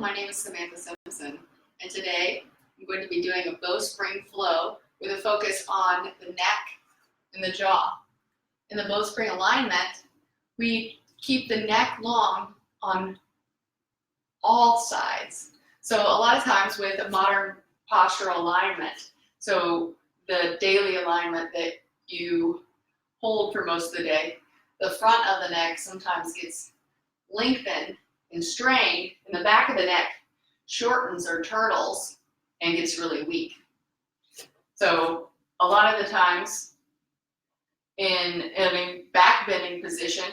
My name is Samantha Simpson, and today I'm going to be doing a bowspring flow with a focus on the neck and the jaw. In the bowspring alignment, we keep the neck long on all sides. So a lot of times with a modern postural alignment, so the daily alignment that you hold for most of the day, the front of the neck sometimes gets lengthened and strained, and the back of the neck shortens or turtles and gets really weak. So a lot of the times in a back bending position,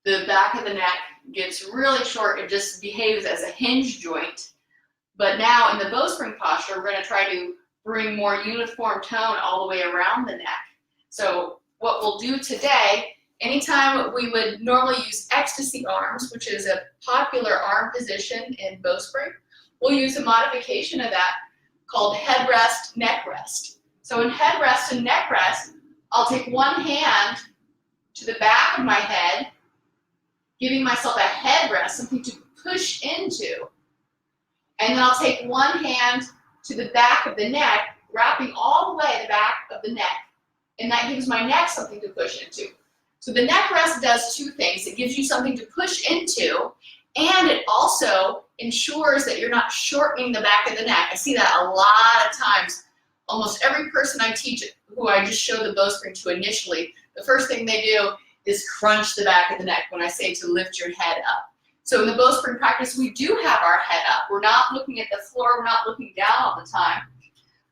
the back of the neck gets really short. It just behaves as a hinge joint. But now in the bowspring posture, we're going to try to bring more uniform tone all the way around the neck. So what we'll do today, anytime we would normally use ecstasy arms, which is a popular arm position in bowspring, we'll use a modification of that called head rest, neck rest. So in head rest and neck rest, I'll take one hand to the back of my head, giving myself a head rest, something to push into. And then I'll take one hand to the back of the neck, wrapping all the way the back of the neck. And that gives my neck something to push into. So the neck rest does two things. It gives you something to push into, and it also ensures that you're not shortening the back of the neck. I see that a lot of times. Almost every person I teach who I just show the bowspring to initially, the first thing they do is crunch the back of the neck when I say to lift your head up. So in the bowspring practice, we do have our head up. We're not looking at the floor. We're not looking down all the time.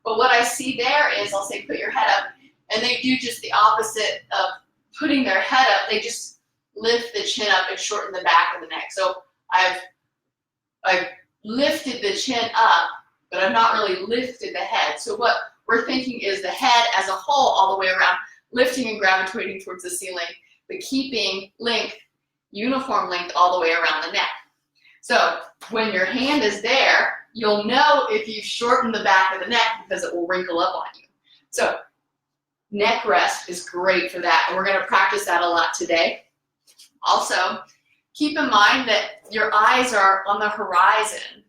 But what I see there is I'll say put your head up, and they do just the opposite of putting their head up. They just lift the chin up and shorten the back of the neck. So I've lifted the chin up, but I've not really lifted the head. So what we're thinking is the head as a whole all the way around, lifting and gravitating towards the ceiling, but keeping length, uniform length all the way around the neck. So when your hand is there, you'll know if you shorten the back of the neck because it will wrinkle up on you. So neck rest is great for that, and we're going to practice that a lot today. Also, keep in mind that your eyes are on the horizon.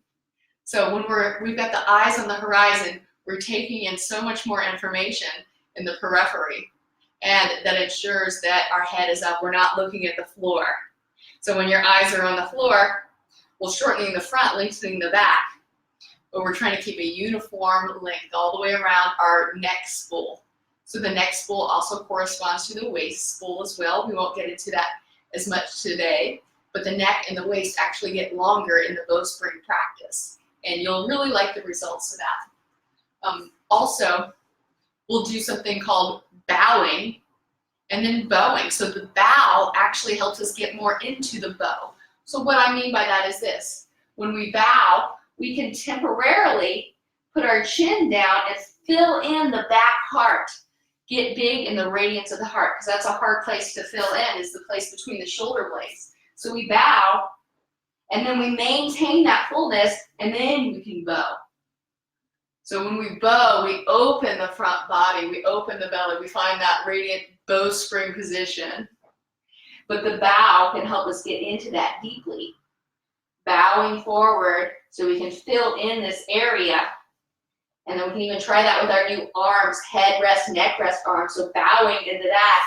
So when we've got the eyes on the horizon, we're taking in so much more information in the periphery, and that ensures that our head is up. We're not looking at the floor. So when your eyes are on the floor, we're shortening the front, lengthening the back, but we're trying to keep a uniform length all the way around our neck spool. So the neck spool also corresponds to the waist spool as well. We won't get into that as much today, but the neck and the waist actually get longer in the bowspring practice, and you'll really like the results of that. Also, we'll do something called bowing and then bowing. So the bow actually helps us get more into the bow. So what I mean by that is this. When we bow, we can temporarily put our chin down and fill in the back heart. Get big in the radiance of the heart, because that's a hard place to fill in, is the place between the shoulder blades. So we bow, and then we maintain that fullness, and then we can bow. So when we bow, we open the front body, we open the belly, we find that radiant bowspring position. But the bow can help us get into that deeply. Bowing forward so we can fill in this area. And then we can even try that with our new arms, head rest, neck rest arms. So bowing into that.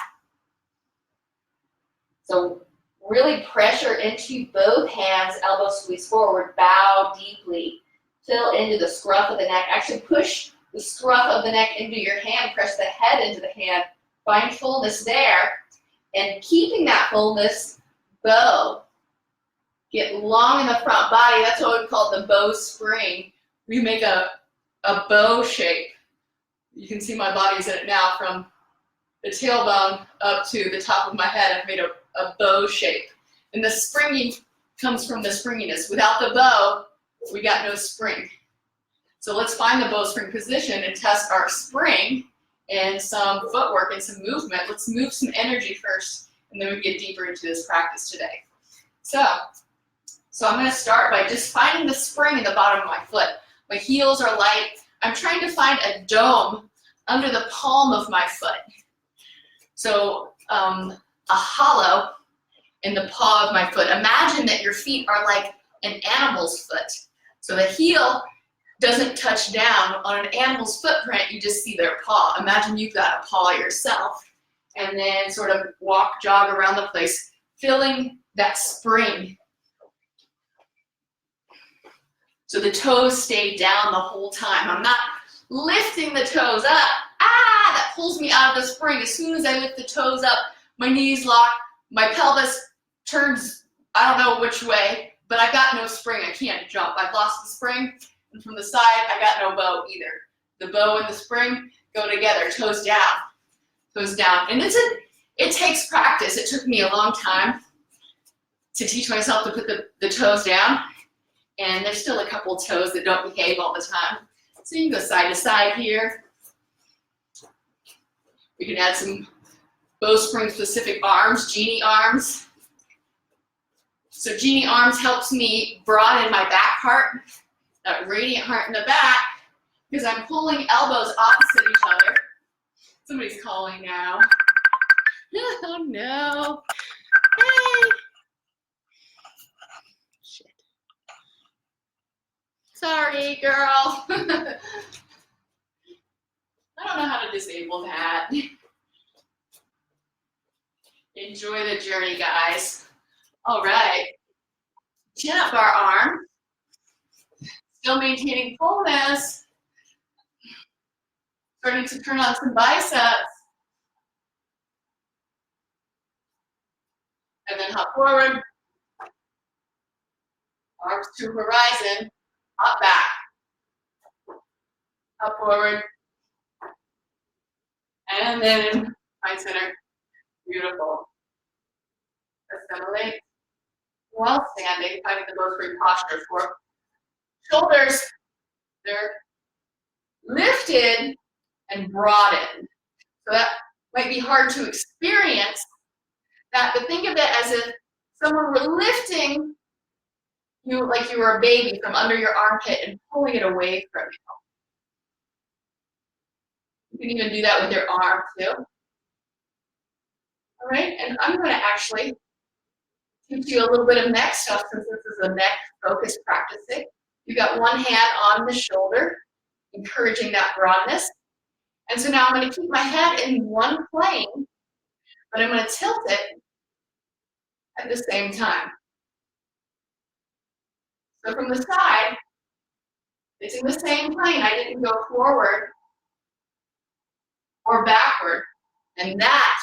So really pressure into both hands, elbow squeeze forward, bow deeply. Fill into the scruff of the neck. Actually push the scruff of the neck into your hand. Press the head into the hand. Find fullness there. And keeping that fullness, bow. Get long in the front body. That's what we call the bowspring. We make a bow shape. You can see my body's in it now, from the tailbone up to the top of my head. I've made a bow shape. And the springing comes from the springiness. Without the bow, we got no spring. So let's find the bowspring position and test our spring and some footwork and some movement. Let's move some energy first, and then we get deeper into this practice today. So I'm going to start by just finding the spring in the bottom of my foot. My heels are light. I'm trying to find a dome under the palm of my foot. So a hollow in the paw of my foot. Imagine that your feet are like an animal's foot. So the heel doesn't touch down. On an animal's footprint, you just see their paw. Imagine you've got a paw yourself. And then sort of walk, jog around the place, feeling that spring. So the toes stay down the whole time. I'm not lifting the toes up. That pulls me out of the spring. As soon as I lift the toes up, my knees lock, my pelvis turns, I don't know which way, but I got no spring. I can't jump. I've lost the spring. And from the side, I got no bow either. The bow and the spring go together, toes down. Toes down. And it takes practice. It took me a long time to teach myself to put the toes down. And there's still a couple toes that don't behave all the time. So you can go side to side here. We can add some bowspring specific arms, genie arms. So genie arms helps me broaden my back heart, that radiant heart in the back, because I'm pulling elbows opposite each other. Somebody's calling now. Oh no. Hey. Shit. Sorry, girl. I don't know how to disable that. Enjoy the journey, guys. All right. Chin up our arm. Still maintaining fullness. Starting to turn on some biceps. And then hop forward. Arms to horizon. Hop back. Hop forward. And then find center. Beautiful. Assimilate. While standing, finding the bowspring posture for shoulders. They're lifted and broadened. So that might be hard to experience that, but think of it as if someone were lifting you like you were a baby from under your armpit and pulling it away from you. You can even do that with your arm too. All right, and I'm going to actually teach you a little bit of neck stuff since this is a neck focused practicing. You've got one hand on the shoulder, encouraging that broadness. And so now I'm going to keep my head in one plane, but I'm going to tilt it at the same time. So from the side, it's in the same plane. I didn't go forward or backward. And that,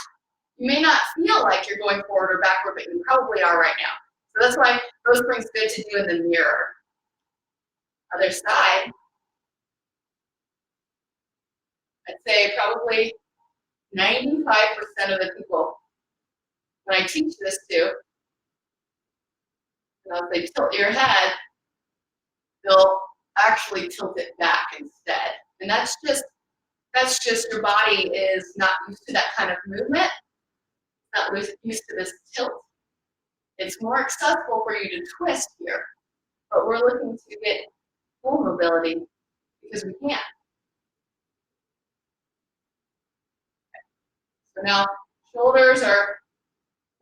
you may not feel like you're going forward or backward, but you probably are right now. So that's why bowspring's good to do in the mirror. Other side, I'd say probably 95% of the people, when I teach this to, if they tilt your head, they'll actually tilt it back instead. And that's just your body is not used to that kind of movement, not used to this tilt. It's more accessible for you to twist here, but we're looking to get full mobility because we can. So now shoulders are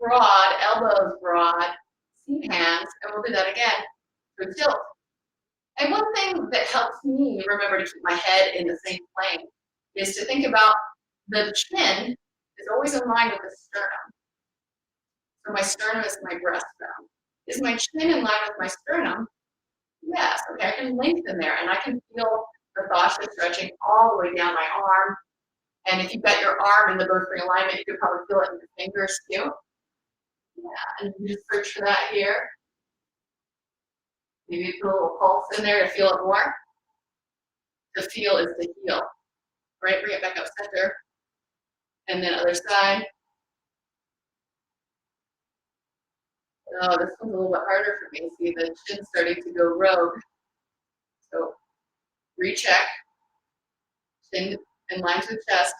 broad, elbows broad, seat hands, and we'll do that again. So tilt. And one thing that helps me remember to keep my head in the same plane is to think about the chin is always in line with the sternum. So my sternum is my breastbone. Is my chin in line with my sternum? Yes. Okay, I can lengthen there, and I can feel the fascia stretching all the way down my arm. And if you've got your arm in the bowspring alignment, you could probably feel it in your fingers too. Yeah, and you just search for that here. Maybe put a little pulse in there to feel it more. The feel is the heel. Right, bring it back up center. And then other side. Oh, this one's a little bit harder for me. See, the chin's starting to go rogue. So recheck. Chin in line to the chest.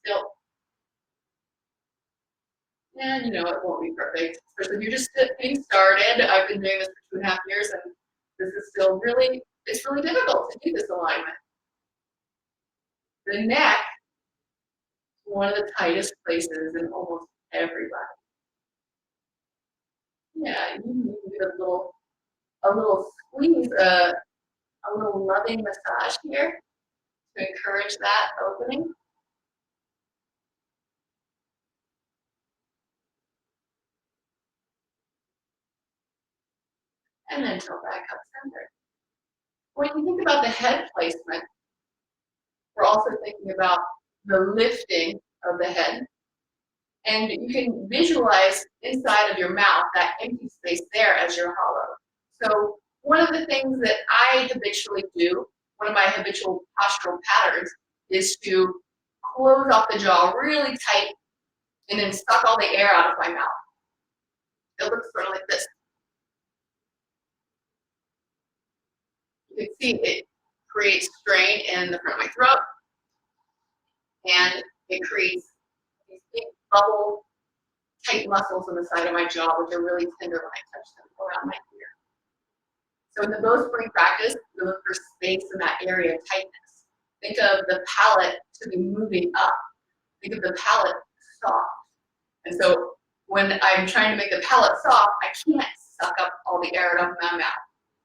Tilt. And you know it won't be perfect. Especially if you're just getting started. I've been doing this for 2.5 years, and this is still really, it's really difficult to do this alignment. The neck is one of the tightest places in almost everybody. Yeah, you can do a little squeeze, a little loving massage here to encourage that opening. And then tilt back up center. When you think about the head placement, we're also thinking about the lifting of the head. And you can visualize inside of your mouth that empty space there as your hollow. So one of the things that I habitually do, one of my habitual postural patterns, is to close off the jaw really tight and then suck all the air out of my mouth. It looks sort of like this. You can see it creates strain in the front of my throat, and it creates these big bubble tight muscles on the side of my jaw, which are really tender when I touch them around my ear. So in the Bowspring practice, we look for space in that area of tightness. Think of the palate to be moving up. Think of the palate soft. And so when I'm trying to make the palate soft, I can't suck up all the air out of my mouth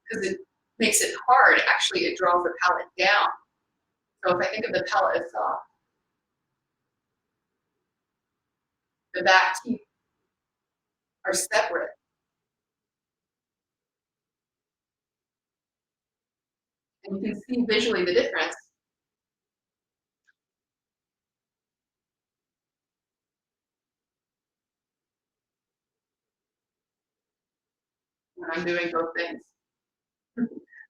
because it makes it hard. Actually, it draws the palate down. So if I think of the palate as soft, the back teeth are separate. And you can see visually the difference. When I'm doing both things.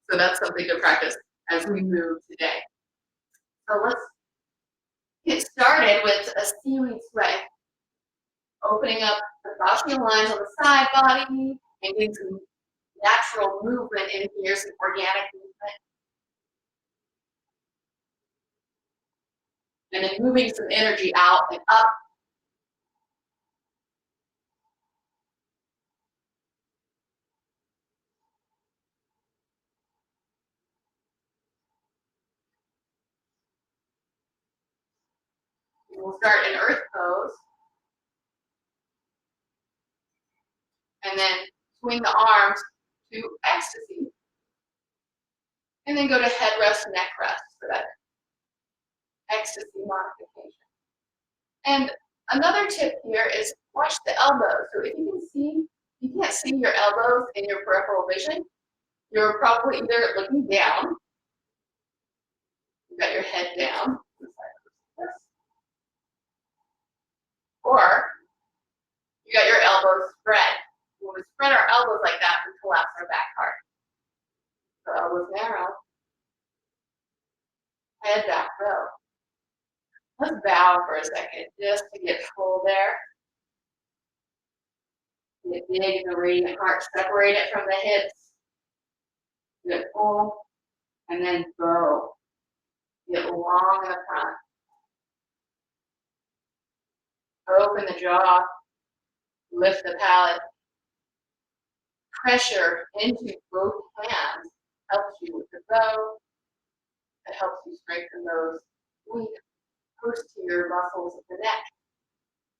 So that's something to practice as we move today. So let's get started with a seaweed sway. Opening up the fascial lines on the side body and getting some natural movement in here, some organic movement. And then moving some energy out and up. And we'll start in earth pose. And then swing the arms to ecstasy. And then go to head rest, neck rest for that ecstasy modification. And another tip here is watch the elbows. So if you can see, you can't see your elbows in your peripheral vision, you're probably either looking down, you've got your head down, or you got your elbows spread. When we spread our elbows like that, we collapse our back hard. So elbows narrow, head back low. Let's bow for a second, just to get full there. Get big in the radiant heart, separate it from the hips. Get full, and then bow. Get long in the front. Open the jaw, lift the palate. Pressure into both hands helps you with the bow. It helps you strengthen those weak posterior muscles of the neck.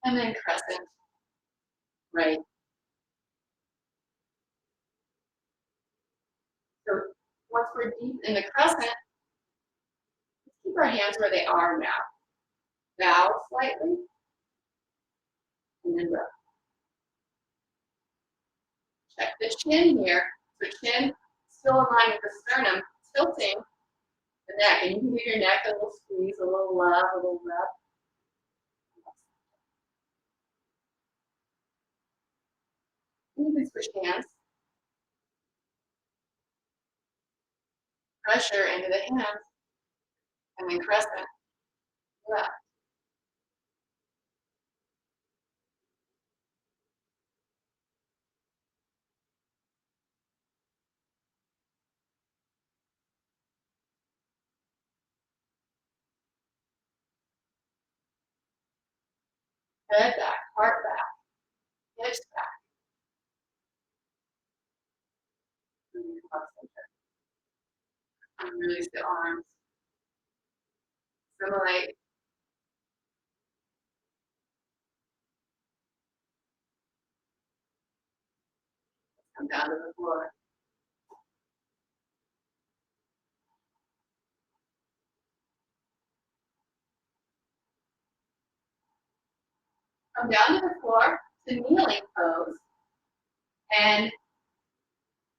And then crescent, right. So once we're deep in the crescent, let's keep our hands where they are now. Bow slightly, and then row. Check the chin here. So chin still in line with the sternum, tilting the neck. And you can give your neck a little squeeze, a little love, a little rub. You can switch hands. Pressure into the hands, and then crescent, left. Head back, heart back, hips back. And then come up center. And release the arms. Simulate. Come down to the floor. Come down to the floor to kneeling pose and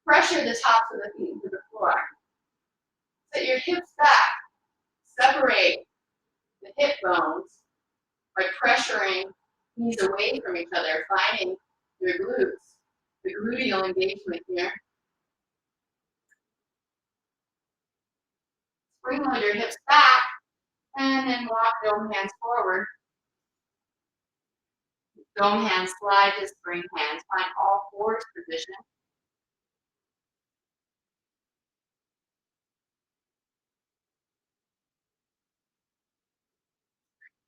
pressure the tops of the feet into the floor. Set your hips back. Separate the hip bones by pressuring knees away from each other, finding your glutes, the gluteal engagement here. Spring load your hips back and then walk dome hands forward. Dome hands slide to spring hands. Find all fours position.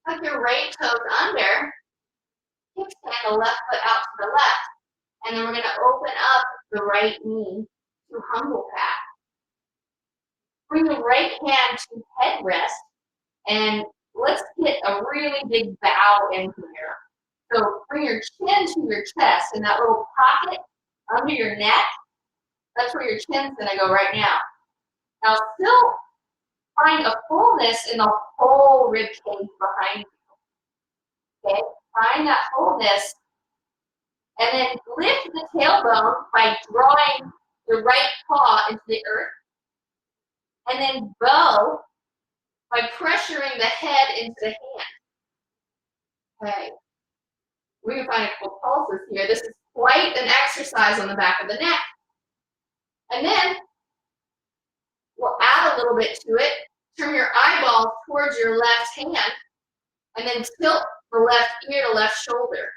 Tuck your right toes under. Kickstand the left foot out to the left. And then we're going to open up the right knee to humble pat. Bring the right hand to head rest. And let's get a really big bow in here. So bring your chin to your chest in that little pocket under your neck. That's where your chin's going to go right now. Now still find a fullness in the whole rib cage behind you. Okay, find that fullness. And then lift the tailbone by drawing the right paw into the earth. And then bow by pressuring the head into the hand. Okay. We can find a couple pulses here. This is quite an exercise on the back of the neck. And then we'll add a little bit to it. Turn your eyeballs towards your left hand and then tilt the left ear to left shoulder.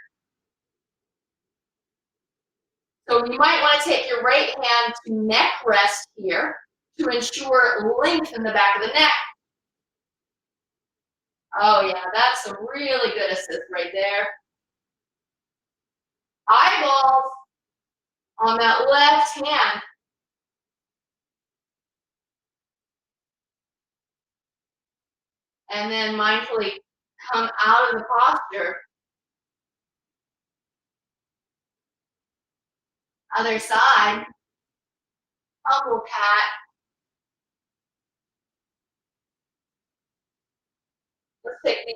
So you might want to take your right hand to neck rest here to ensure length in the back of the neck. Oh yeah, that's a really good assist right there. Eyeballs on that left hand. And then mindfully come out of the posture. Other side. Humble pat. Let's take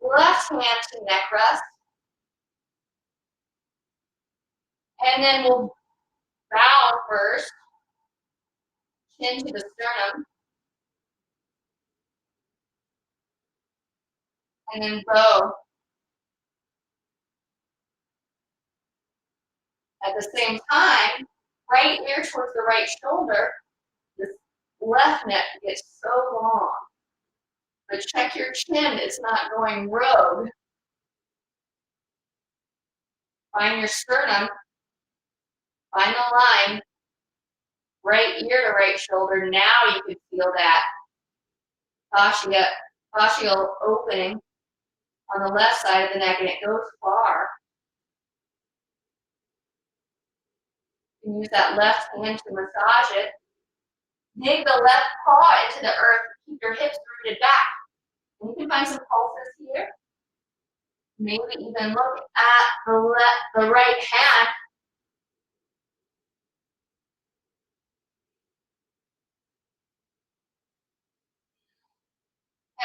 the left hand to neck rest. And then we'll bow first. Chin to the sternum. And then bow. At the same time, right ear towards the right shoulder. This left neck gets so long. But check your chin, it's not going rogue. Find your sternum. Find the line. Right ear to right shoulder. Now you can feel that fascial opening on the left side of the neck, and it goes far. You can use that left hand to massage it. Dig the left paw into the earth. Keep your hips rooted back. And you can find some pulses here. Maybe even look at the right hand.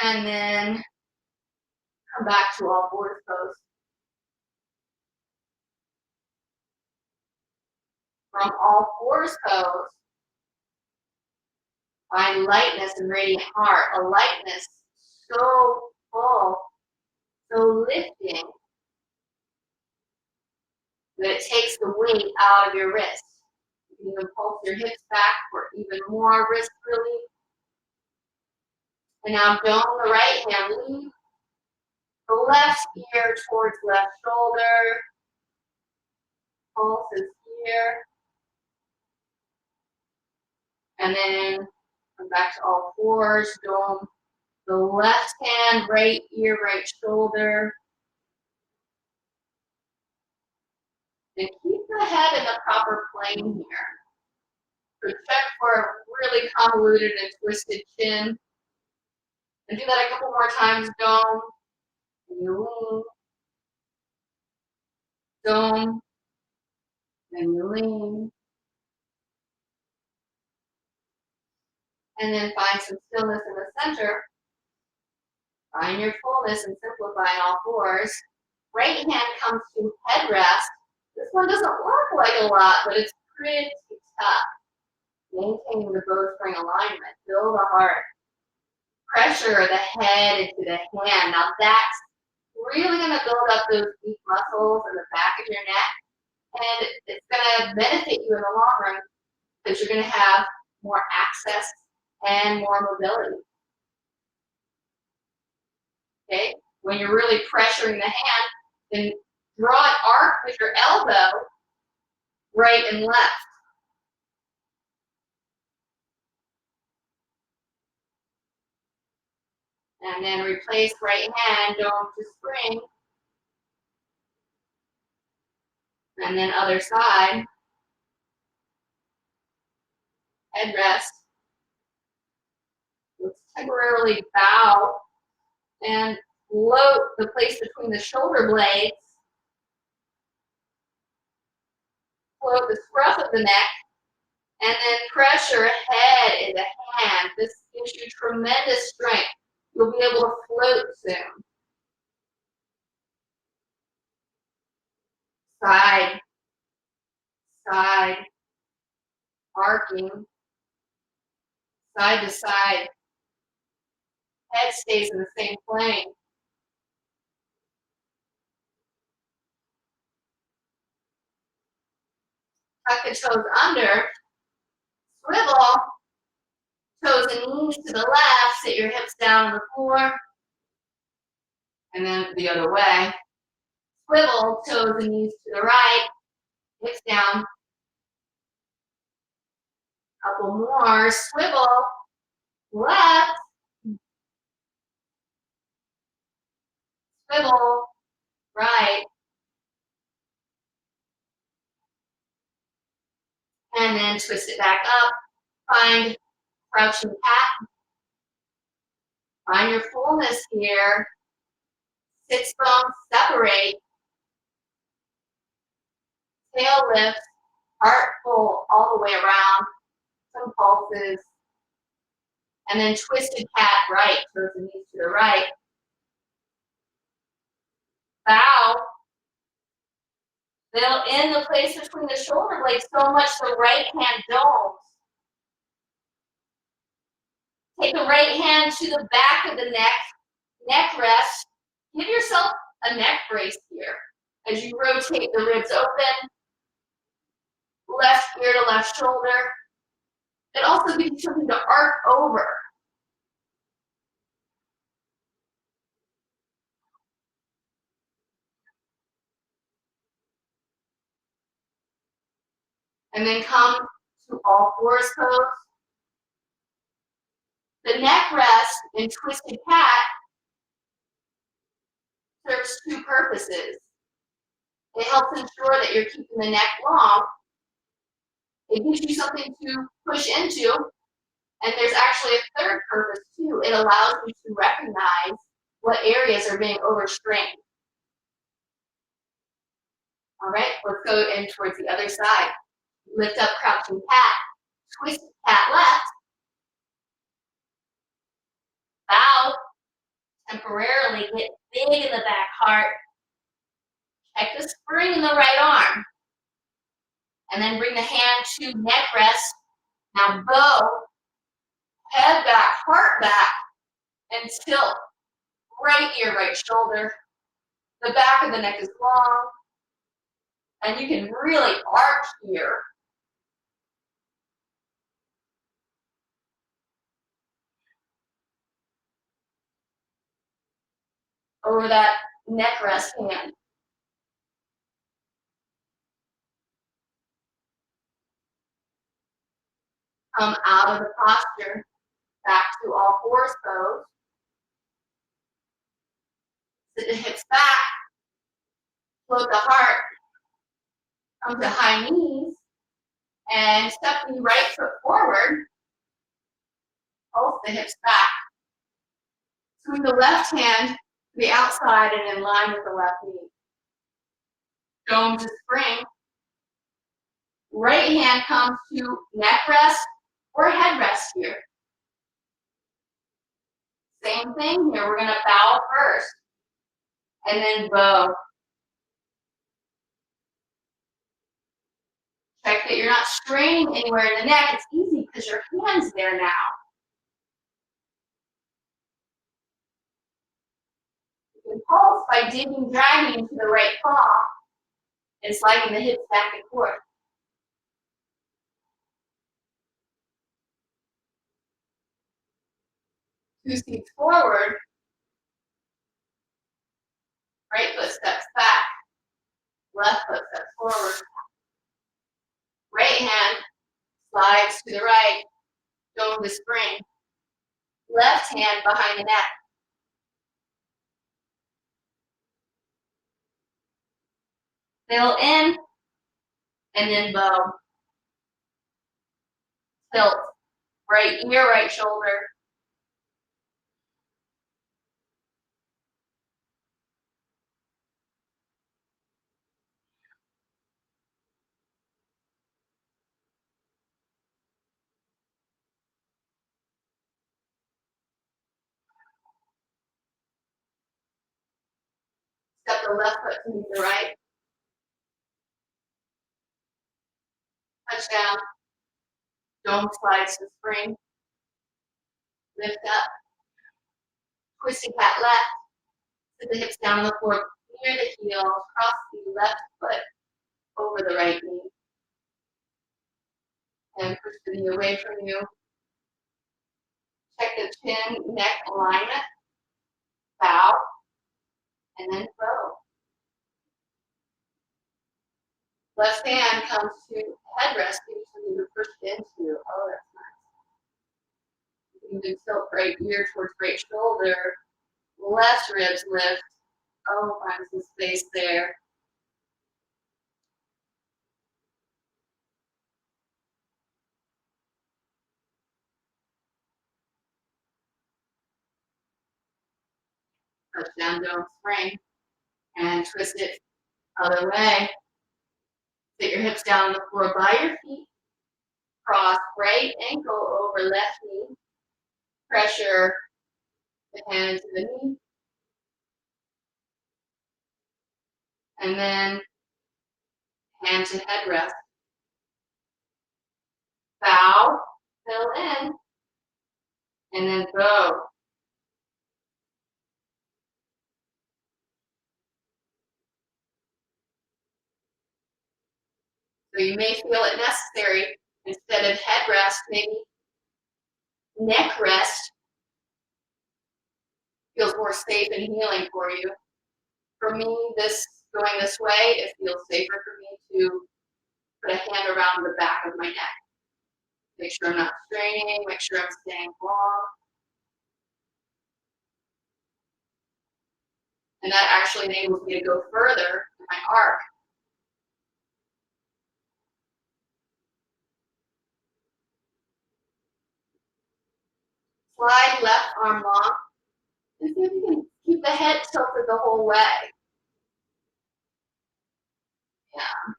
And then come back to all fours pose. From all fours pose, find lightness and radiant heart. A lightness so full, so lifting, that it takes the weight out of your wrist. You can even pulse your hips back for even more wrist relief. And now dome the right hand, lead the left ear towards left shoulder. Pulses here. And then come back to all fours, dome the left hand, right ear, right shoulder. And keep the head in the proper plane here. So check for a really convoluted and twisted chin. And do that a couple more times, dome. And you lean. Dome. Then you lean. And then find some stillness in the center. Find your fullness and simplify in all fours. Right hand comes to headrest. This one doesn't look like a lot, but it's pretty tough. Maintaining the bowspring alignment. Build the heart. Pressure the head into the hand. Now that's really going to build up those deep muscles in the back of your neck. And it's going to benefit you in the long run because you're going to have more access and more mobility. Okay? When you're really pressuring the hand, then draw an arc with your elbow, right and left. And then replace right hand, dome to spring. And then other side. Headrest. Let's temporarily bow and float the place between the shoulder blades. Float the scruff of the neck. And then pressure head into hand. This gives you tremendous strength. You'll be able to float soon. Side, side, arcing, side to side. Head stays in the same plane. Tuck the toes under. Swivel. Toes and knees to the left. Sit your hips down on the floor. And then the other way. Swivel. Toes and knees to the right. Hips down. Couple more. Swivel. Left. Swivel. Right. And then twist it back up. Find crouching cat. Find your fullness here. Sits bones separate. Tail lifts. Heart full all the way around. Some pulses. And then twisted cat right. Toes and knees to the right. Bow. Fill in the place between the shoulder blades so much the right hand domes. Take the right hand to the back of the neck rest. Give yourself a neck brace here as you rotate the ribs open, left ear to left shoulder. It also gives you something to arc over. And then come to all fours pose. The neck rest in twisted cat serves two purposes. It helps ensure that you're keeping the neck long. It gives you something to push into. And there's actually a third purpose too. It allows you to recognize what areas are being overstrained. All right, let's go in towards the other side. Lift up crouching cat. Twist cat left. Bow. Temporarily get big in the back heart. Check the spring in the right arm. And then bring the hand to neck rest. Now bow. Head back, heart back. And tilt. Right ear, right shoulder. The back of the neck is long. And you can really arch here. Over that neck rest hand. Come out of the posture, back to all fours pose. Sit the hips back, float the heart, come to high knees, and step the right foot forward, pulse the hips back. Swing the left hand to the outside and in line with the left knee. Dome to spring. Right hand comes to neck rest or head rest here. Same thing here, we're gonna bow first and then bow. Check that you're not straining anywhere in the neck. It's easy because your hand's there now. You can pulse by digging, dragging into the right paw and sliding the hips back and forth. 2 steps forward, right foot steps back, left foot steps forward. Right hand slides to the right, going to spring. Left hand behind the neck. Fill in, and then bow. Tilt, right ear, right shoulder. Step the left foot to meet the right. Touch down. Dome slides to spring. Lift up. Twisting cat left. Sit the hips down on the floor near the heel. Cross the left foot over the right knee. And push the knee away from you. Check the chin, neck alignment. Bow. And then bow. Left hand comes to head rest, so you push into. Oh, that's nice. You can tilt right ear towards right shoulder. Left ribs lift. Oh, find some space there. Touch down, don't spring. And twist it other way. Sit your hips down on the floor by your feet. Cross right ankle over left knee. Pressure the hand into the knee. And then hand to head rest. Bow, fill in, and then bow. So you may feel it necessary, instead of head rest, maybe neck rest feels more safe and healing for you. For me, going this way, it feels safer for me to put a hand around the back of my neck. Make sure I'm not straining, make sure I'm staying long. And that actually enables me to go further in my arc. Slide left arm long. And see if you can keep the head tilted the whole way. Yeah.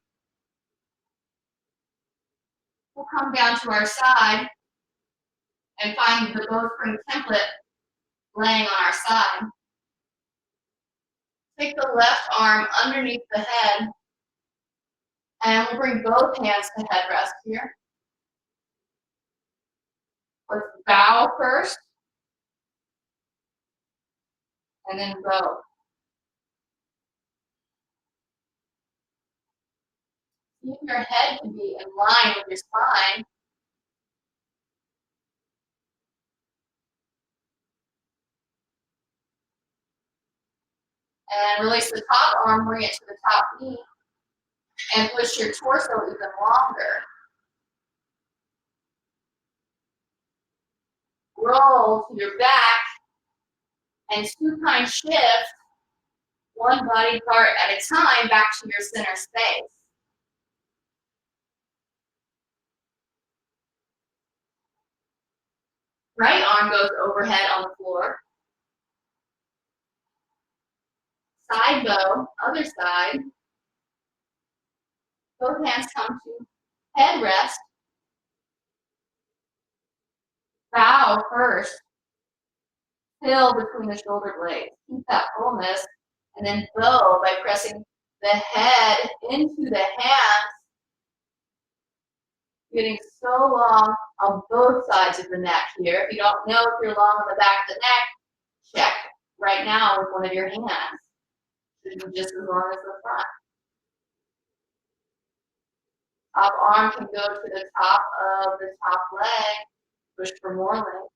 We'll come down to our side and find the Bowspring template laying on our side. Take the left arm underneath the head, and we'll bring both hands to head rest here. Let's bow first, and then bow. Keep your head to be in line with your spine. And release the top arm, bring it to the top knee, and push your torso even longer. Roll to your back, and supine shift one body part at a time back to your center space. Right arm goes overhead on the floor. Side bow, other side. Both hands come to Head rest. Bow first. Fill between the shoulder blades. Keep that fullness. And then bow by pressing the head into the hands. Getting so long on both sides of the neck here. If you don't know if you're long on the back of the neck, check right now with one of your hands. Should be just as long as the front. Top arm can go to the top of the top leg. Push for more length.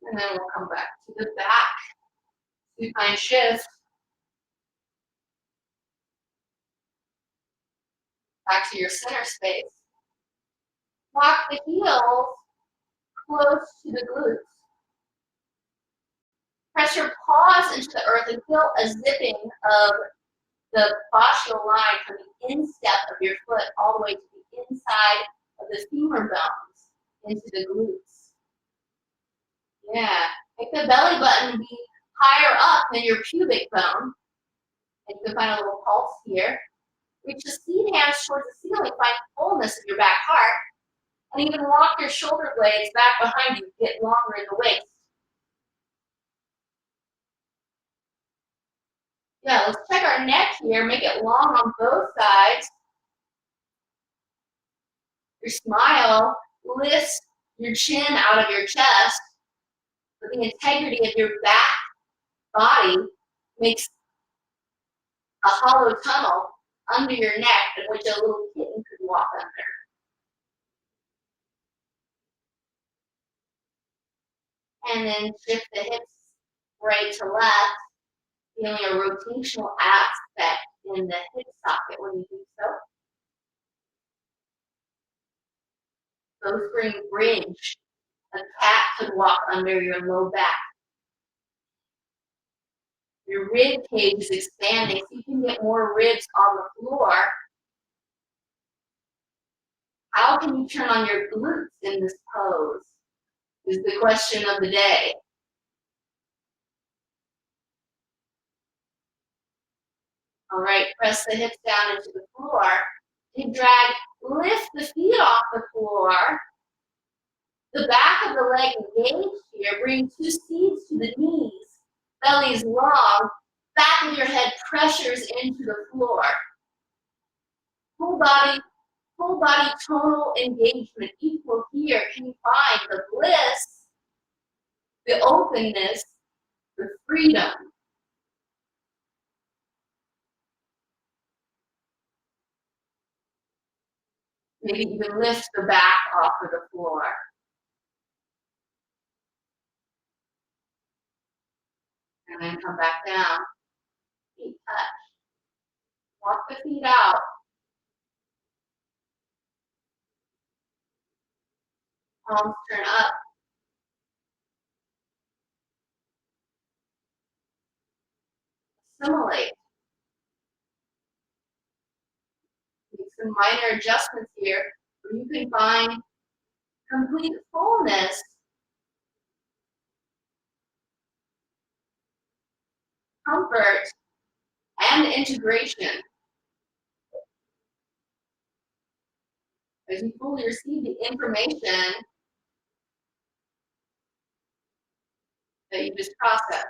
And then we'll come back to the back. Supine shift. Back to your center space. Walk the heels close to the glutes. Press your paws into the earth and feel a zipping of the fascial line from the instep of your foot all the way to the inside of the femur bones into the glutes. Yeah. Make the belly button be higher up than your pubic bone. And you can find a little pulse here. Reach the seat hands towards the ceiling. Find fullness of your back heart. And even walk your shoulder blades back behind you. Get longer in the waist. Yeah, let's check our neck here. Make it long on both sides. Your smile lifts your chin out of your chest. But the integrity of your back body makes a hollow tunnel under your neck in which a little kitten could walk under. And then shift the hips right to left, feeling a rotational aspect in the hip socket when you do so. Bowspring bridge. A cat could walk under your low back. Your rib cage is expanding so you can get more ribs on the floor. How can you turn on your glutes in this pose? Is the question of the day. All right, press the hips down into the floor. And drag, lift the feet off the floor. The back of the leg engaged here. Bring 2 seats to the knees. Belly is long. Back of your head pressures into the floor. Full body tonal engagement equal here. Can you find the bliss, the openness, the freedom? Maybe even lift the back off of the floor. And then come back down. Feet touch. Walk the feet out. Palms turn up. Assimilate. Make some minor adjustments here where you can find complete fullness, comfort, and integration. As you fully receive the information that you just processed.